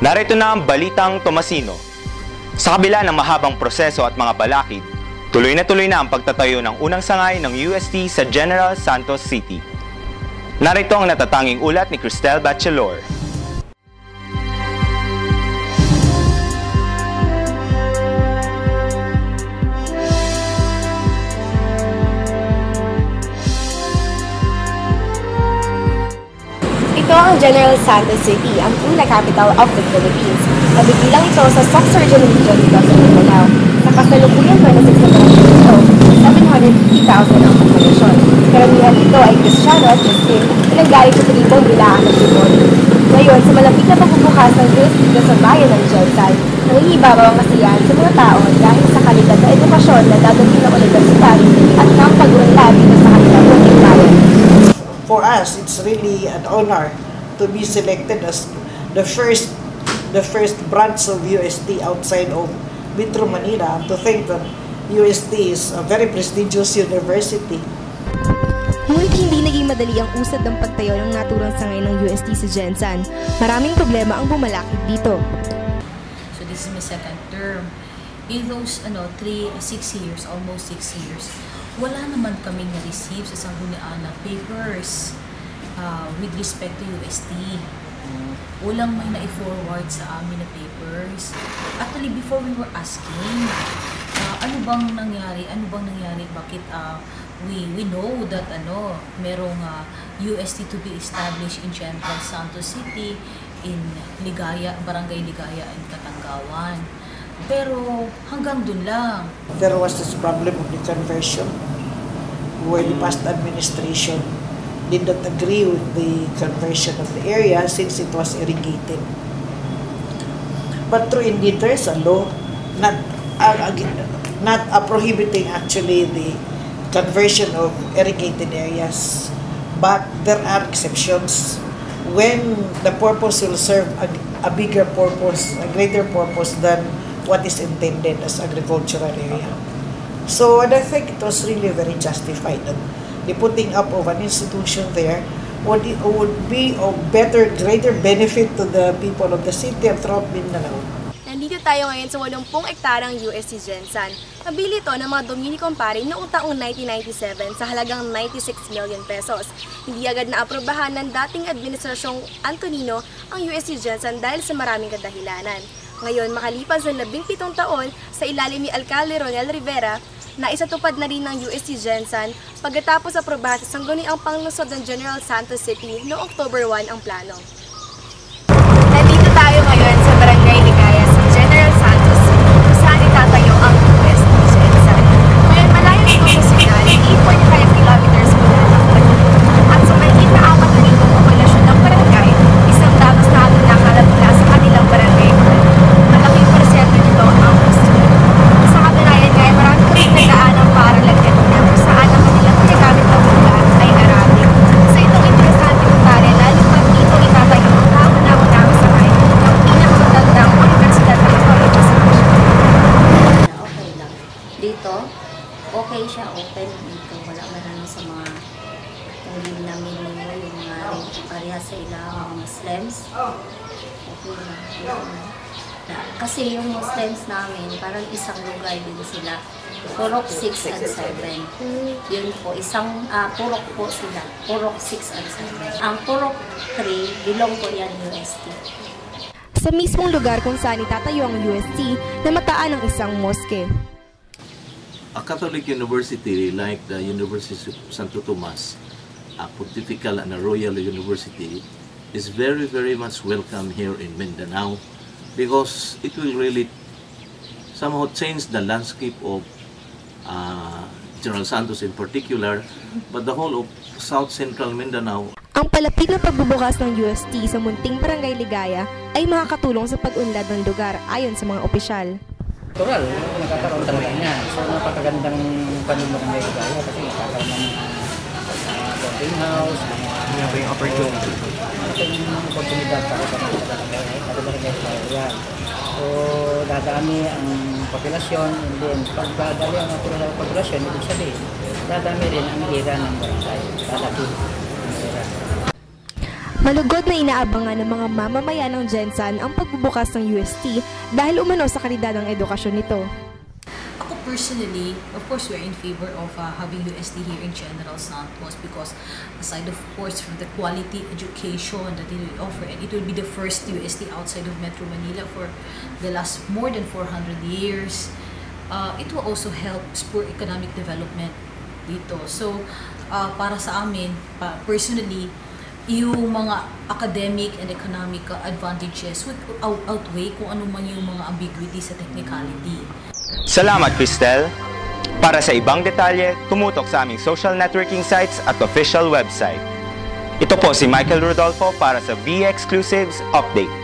Narito na ang Balitang Tomasino. Sa kabila ng mahabang proseso at mga balakid, tuloy na ang pagtatayo ng unang sangay ng UST sa General Santos City. Narito ang natatanging ulat ni Cristel Bachelor. Ito ang General Santos City, ang tuna capital of the Philippines. Nabibilang ito sa Soc-Surgeon Region of Mindanao. Sa kasalukuyan 26 na barangay ito, 750,000 ang populasyon. Karamihan ito ay Kristiyano at Muslim, pinanggaling sa tribong bilaan ng Timor. Ngayon, sa malapit na pagbubukas ng UST sa bayan ng Jensan, nangingibabaw ang kasiyahan sa mga tao dahil sa kalidad na edukasyon na dadating ng universidad at ng pag-unlad dito sa kanilang munting bayan. For us, it's really an honor to be selected as the first branch of UST outside of Metro Manila, and to think that UST is a very prestigious university. Ngunit hindi naging madali ang usad ng pagtayo ng naturang sangay ng UST sa Jensan. Maraming problema ang bumalakid dito. So this is my second term. In those 6 years, almost 6 years, wala naman kaming na-receive sa sanggunian na papers with respect to UST. Walang may na-forward sa amin na papers. Actually, before we were asking, ano bang nangyari? Bakit we know that merong UST to be established in General Santos City, in Ligaya, Barangay Ligaya and Katanggawan. Pero hanggang dun lang. There was this problem of the conversion where the past administration did not agree with the conversion of the area since it was irrigated. But true indeed, there is a law not prohibiting actually the conversion of irrigated areas, but there are exceptions when the purpose will serve a bigger purpose, a greater purpose than what is intended as agricultural area. So, and I think it was really very justified that the putting up of an institution there would be of greater benefit to the people of the city and throughout Mindanao. Nandito tayo ngayon sa 80 ektarang UST Jensan. Nabili ito ng mga Dominican pari noong taong 1997 sa halagang 96 million pesos. Hindi agad naaprobahan ng dating administrasyong Antonino ang UST Jensan dahil sa maraming kadahilanan. Ngayon, makalipas ng 17 taon sa ilalim ni Alcalde Ronel Rivera, naisatupad na rin ng UST Jensan pagkatapos aprobahan sa sangguniang panglungsod ng General Santos City noong October 1 ang plano. Nandito tayo ngayon sa Barangay Ligaya sa General Santos City kung saan itatayo ang UST Jensan. Ngayon, malayo ito sa signal, 8.5 kilometers mula ng Manila. At sa maliit na 4,000 populasyon ng barangay, 100 na agad nakalapila sa kanilang barangay. Malaking porsyento nito ang Muslim. Sa katunayan ngayon, marami kaming nagdaanan para lagyan nila kung saan ang kanilang pinagamit na bulaan ay Arabic. So itong interesante kong tari, lalo pag dito itatayo ang kauna-unang sangay ng pinakamagandang universidad na Catholic sa Asia. Okay lang. Dito, okay siya, open dito. Wala man sa mga hindi namin yung parehas sa ilang mga Muslims. Okay lang. Kasi yung Muslims namin, parang isang lugar din sila. Purok 6 and 7. Yun po, purok po sila. Purok 6 and 7. Ang purok 3, bilong po yan UST. Sa mismong lugar kung saan itatayo ang UST, namataan ng isang moske. A Catholic university like the University of Santo Tomas, a Pontifical and a Royal University, is very, very much welcome here in Mindanao, because it will really somehow change the landscape of General Santos in particular, but the whole of South Central Mindanao. Ang palapit na pagbubukas ng UST sa munting Barangay Ligaya ay makakatulong sa pag-unlad ng lugar ayon sa mga opisyal. Natural, nagkakaroon talaga niya. So napakagandang Barangay Ligaya kasi nagkakaroon ng boarding house, yung opportunity. Yung oportunidad para sa mga Barangay Ligaya. So dadami ang populasyon, and then pag dadami ang populasyon, ibig sabihin, dadami rin ang ira ng barangay. Dadami ang ira. Malugod na inaabangan ng mga mamamayan ng Gensan ang pagbubukas ng UST dahil umano sa kalidad ng edukasyon nito. Ako personally, of course, we're in favor of having UST here in General Santos because aside of course from the quality education that it will offer, and it will be the first UST outside of Metro Manila for the last more than 400 years, it will also help spur economic development dito. So, para sa amin, personally, yung mga academic and economic advantages would outweigh kung ano man yung mga ambiguity sa technicality. Salamat, Cristel! Para sa ibang detalye, tumutok sa aming social networking sites at official website. Ito po si Michael Rodolfo para sa V Exclusives Update.